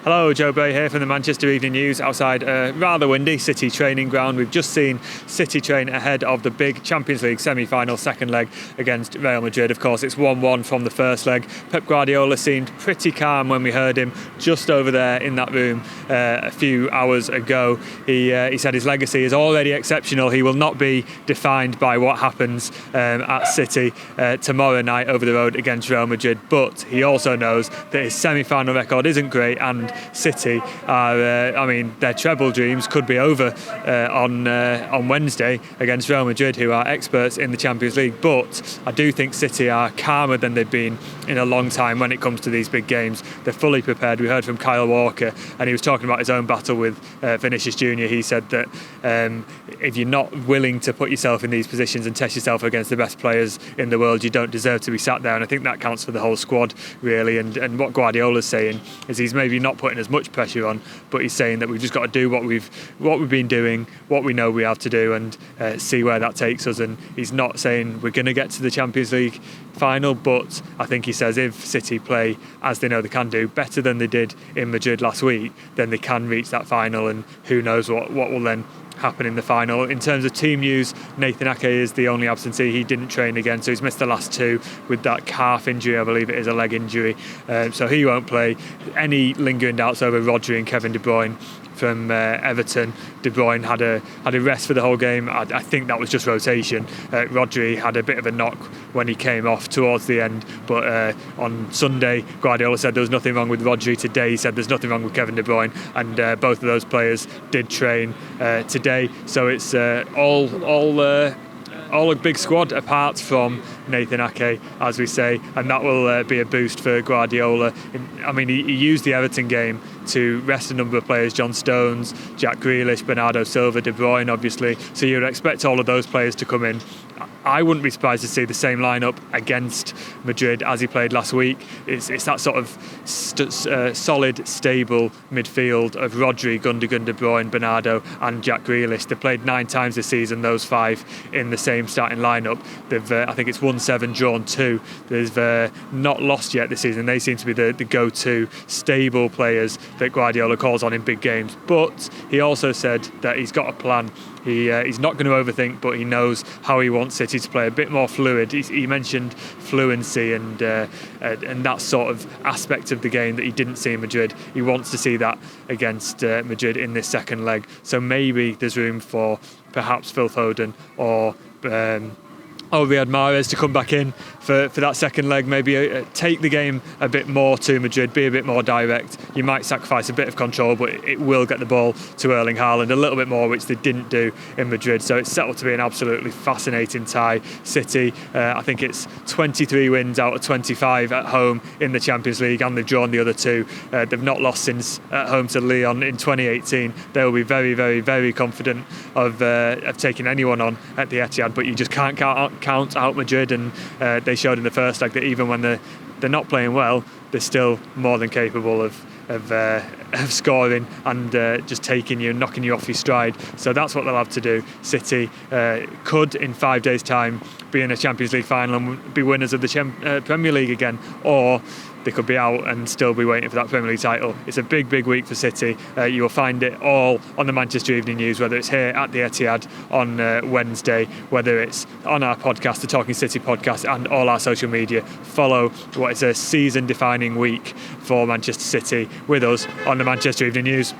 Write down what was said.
Hello, Joe Bray here from the Manchester Evening News outside a rather windy City training ground. We've just seen City train ahead of the big Champions League semi-final second leg against Real Madrid. Of course, it's 1-1 from the first leg. Pep Guardiola seemed pretty calm when we heard him just over there in that room a few hours ago. He said his legacy is already exceptional. He will not be defined by what happens at City tomorrow night over the road against Real Madrid. But he also knows that his semi-final record isn't great, and City are, their treble dreams could be over on Wednesday against Real Madrid, who are experts in the Champions League. But I do think City are calmer than they've been in a long time when it comes to these big games. They're fully prepared. We heard from Kyle Walker, and he was talking about his own battle with Vinicius Junior. He said that if you're not willing to put yourself in these positions and test yourself against the best players in the world, you don't deserve to be sat there. And I think that counts for the whole squad, really. And what Guardiola's saying is he's maybe not putting as much pressure on, but he's saying that we've just got to do what we've been doing, what we know we have to do, and see where that takes us. And he's not saying we're going to get to the Champions League final, but I think he says if City play as they know they can do, better than they did in Madrid last week, then they can reach that final, and who knows what will then happen in the final. In terms of team news, Nathan Ake is the only absentee. He didn't train again, so he's missed the last two with that calf injury. I believe it is a leg injury, so he won't play. Any lingering doubts over Rodri and Kevin De Bruyne from Everton. De Bruyne had a rest for the whole game. I think that was just rotation. Rodri had a bit of a knock when he came off towards the end, but on Sunday Guardiola said there was nothing wrong with Rodri. Today he said there's nothing wrong with Kevin De Bruyne, and both of those players did train today. So it's all a big squad apart from Nathan Ake, as we say, and that will be a boost for Guardiola. He used the Everton game to rest a number of players: John Stones, Jack Grealish, Bernardo Silva, De Bruyne, obviously. So you'd expect all of those players to come in. I wouldn't be surprised to see the same lineup against Madrid as he played last week. It's that sort of solid, stable midfield of Rodri, Gundogan, De Bruyne, Bernardo and Jack Grealish. They've played 9 times this season, those 5 in the same starting lineup. They've, I think it's won 7, drawn 2. They've not lost yet this season. They seem to be the go-to stable players that Guardiola calls on in big games. But he also said that he's got a plan. He's not going to overthink, but he knows how he wants City to play a bit more fluid. He mentioned fluency and that sort of aspect of the game that he didn't see in Madrid. He wants to see that against Madrid in this second leg. So maybe there's room for perhaps Phil Foden or Riyad Mahrez to come back in for that second leg, maybe take the game a bit more to Madrid, be a bit more direct. You might sacrifice a bit of control, but it will get the ball to Erling Haaland a little bit more, which they didn't do in Madrid. So it's settled to be an absolutely fascinating tie. City, I think it's 23 wins out of 25 at home in the Champions League, and they've drawn the other 2. They've not lost since at home to Lyon in 2018. They will be very, very, very confident of taking anyone on at the Etihad, but you just can't count out Madrid, and they showed in the first leg that even when they're not playing well, they're still more than capable of scoring and just taking you and knocking you off your stride. So that's what they'll have to do. City could in 5 days' time be in a Champions League final and be winners of the Premier League again, or they could be out and still be waiting for that Premier League title. It's a big, big week for City. You will find it all on the Manchester Evening News, whether it's here at the Etihad on Wednesday, whether it's on our podcast, the Talking City podcast, and all our social media. Follow what is a season-defining week for Manchester City with us on the Manchester Evening News.